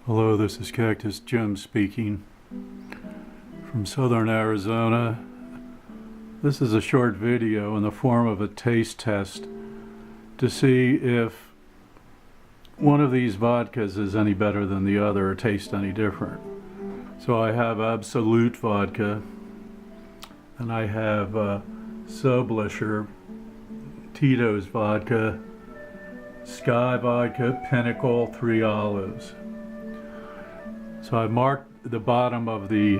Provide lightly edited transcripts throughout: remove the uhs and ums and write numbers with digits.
Hello, this is Cactus Jim speaking from Southern Arizona. This is a short video in the form of a taste test to see if one of these vodkas is any better than the other or tastes any different. So I have Absolute vodka, and I have Sublisher, Tito's vodka, Sky vodka, Pinnacle, 3 Olives. So I marked the bottom of the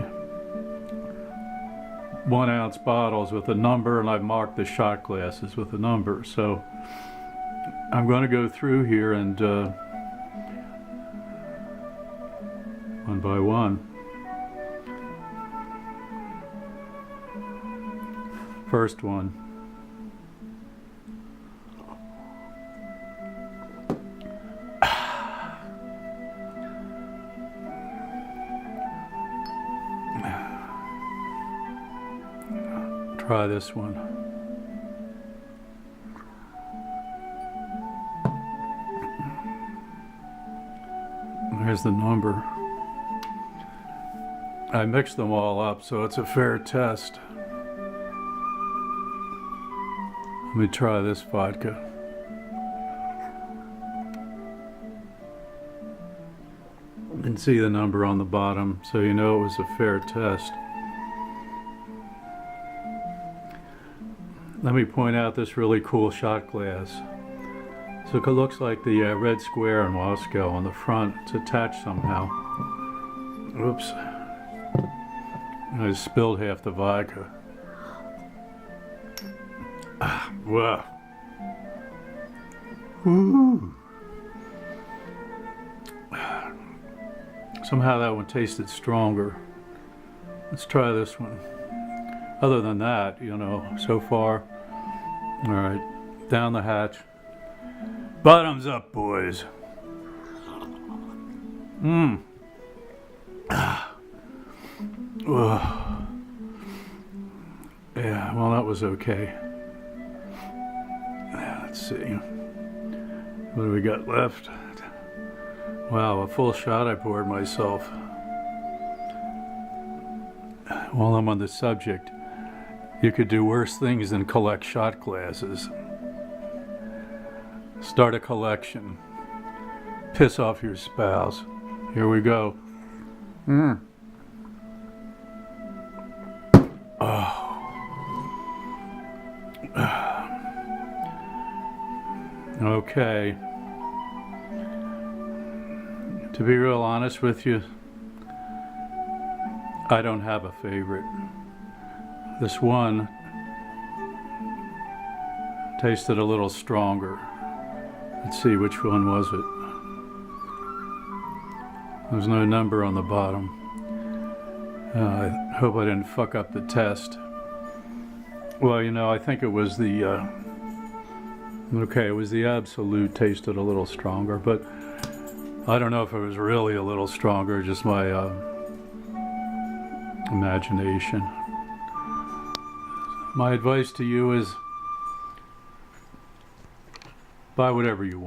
1 ounce bottles with a number, and I've marked the shot glasses with a number. So I'm going to go through here and one by one. First one. Try this one. There's the number. I mixed them all up, so it's a fair test. Let me try this vodka. You can see the number on the bottom, so you know it was a fair test. Let me point out this really cool shot glass. So it looks like the red square in Moscow on the front. It's attached somehow. Oops. I spilled half the vodka. Wow. Woo. Somehow that one tasted stronger. Let's try this one. Other than that, you know, so far. All right, down the hatch. Bottoms up, boys. Yeah, well, that was okay. Let's see. What do we got left? Wow, a full shot I poured myself. While I'm on the subject, you could do worse things than collect shot glasses. Start a collection. Piss off your spouse. Here we go. Oh. Okay. To be real honest with you, I don't have a favorite. This one tasted a little stronger. Let's see, which one was it? There's no number on the bottom. I hope I didn't fuck up the test. Well, you know, I think it was the, it was the Absolute tasted a little stronger, but I don't know if it was really a little stronger, just my imagination. My advice to you is buy whatever you want.